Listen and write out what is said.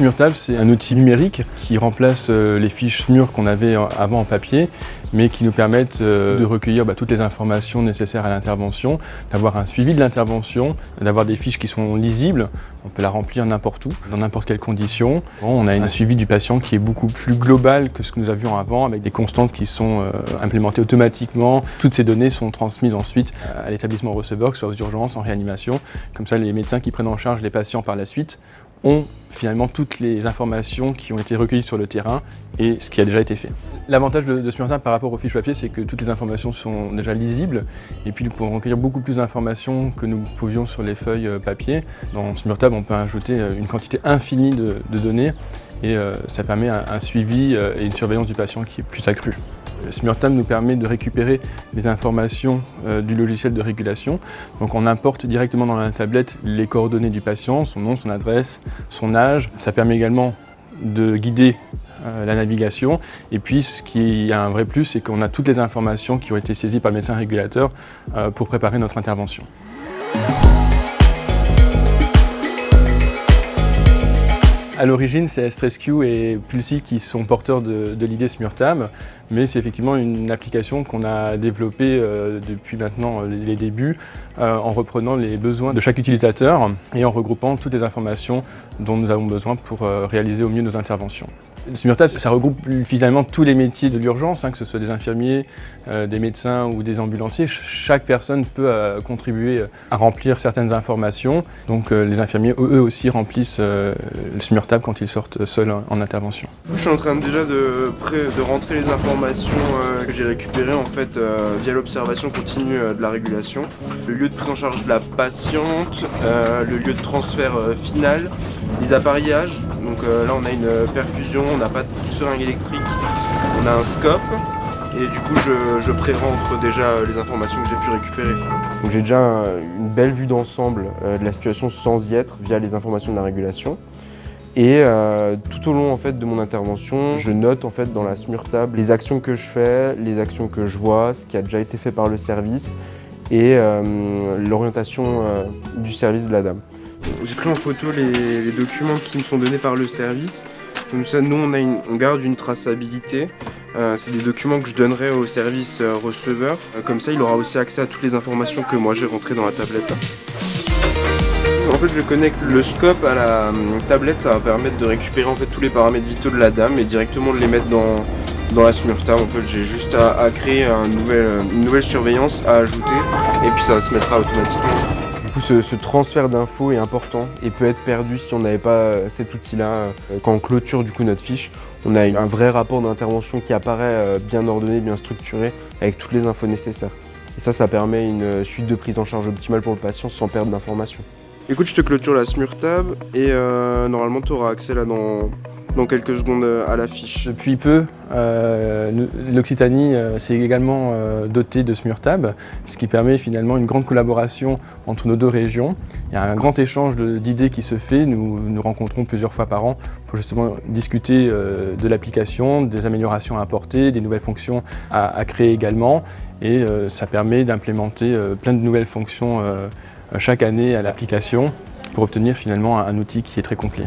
SmurTab, c'est un outil numérique qui remplace les fiches SMUR qu'on avait avant en papier, mais qui nous permettent de recueillir toutes les informations nécessaires à l'intervention, d'avoir un suivi de l'intervention, d'avoir des fiches qui sont lisibles. On peut la remplir n'importe où, dans n'importe quelles conditions. On a un suivi du patient qui est beaucoup plus global que ce que nous avions avant, avec des constantes qui sont implémentées automatiquement. Toutes ces données sont transmises ensuite à l'établissement receveur, que ce soit aux urgences, en réanimation. Comme ça, les médecins qui prennent en charge les patients par la suite ont finalement toutes les informations qui ont été recueillies sur le terrain et ce qui a déjà été fait. L'avantage de SmurTab par rapport aux fiches papier, c'est que toutes les informations sont déjà lisibles et puis nous pouvons recueillir beaucoup plus d'informations que nous pouvions sur les feuilles papier. Dans SmurTab, on peut ajouter une quantité infinie de données et ça permet un suivi et une surveillance du patient qui est plus accrue. SmurTab nous permet de récupérer les informations du logiciel de régulation. Donc on importe directement dans la tablette les coordonnées du patient, son nom, son adresse, son âge. Ça permet également de guider la navigation. Et puis ce qui a un vrai plus, c'est qu'on a toutes les informations qui ont été saisies par le médecin régulateur pour préparer notre intervention. À l'origine, c'est S-Rescue et Pulsi qui sont porteurs de l'idée SmurTab, mais c'est effectivement une application qu'on a développée depuis maintenant les débuts, en reprenant les besoins de chaque utilisateur et en regroupant toutes les informations dont nous avons besoin pour réaliser au mieux nos interventions. SmurTab, ça regroupe finalement tous les métiers de l'urgence, que ce soit des infirmiers, des médecins ou des ambulanciers. Chaque personne peut contribuer à remplir certaines informations. Donc les infirmiers, eux aussi, remplissent le SmurTab quand ils sortent seuls en intervention. Je suis en train déjà de rentrer les informations que j'ai récupérées en fait via l'observation continue de la régulation. Le lieu de prise en charge de la patiente, le lieu de transfert final, les appareillages. Donc là on a une perfusion, on n'a pas de seringue électrique, on a un scope et du coup je pré-rentre déjà les informations que j'ai pu récupérer. Donc j'ai déjà une belle vue d'ensemble de la situation sans y être via les informations de la régulation. Et tout au long en fait, de mon intervention, je note en fait, dans la SmurTab les actions que je fais, les actions que je vois, ce qui a déjà été fait par le service et l'orientation du service de la dame. J'ai pris en photo les documents qui me sont donnés par le service. Comme ça, nous, on garde une traçabilité. C'est des documents que je donnerai au service receveur. Comme ça, il aura aussi accès à toutes les informations que moi j'ai rentrées dans la tablette. En fait, je connecte le scope à la tablette. Ça va permettre de récupérer en fait, tous les paramètres vitaux de la dame et directement de les mettre dans la SmurTab. En fait, j'ai juste à créer une nouvelle surveillance à ajouter et puis ça se mettra automatiquement. Du coup, ce transfert d'infos est important et peut être perdu si on n'avait pas cet outil-là. Quand on clôture du coup notre fiche, on a un vrai rapport d'intervention qui apparaît bien ordonné, bien structuré, avec toutes les infos nécessaires. Et ça permet une suite de prise en charge optimale pour le patient sans perdre d'informations. Écoute, je te clôture la SmurTab et normalement tu auras accès là dans quelques secondes à la fiche. Depuis peu, l'Occitanie s'est également dotée de SmurTab, ce qui permet finalement une grande collaboration entre nos deux régions. Il y a un grand échange d'idées qui se fait. Nous nous rencontrons plusieurs fois par an pour justement discuter de l'application, des améliorations à apporter, des nouvelles fonctions à créer également. Et ça permet d'implémenter plein de nouvelles fonctions chaque année à l'application pour obtenir finalement un outil qui est très complet.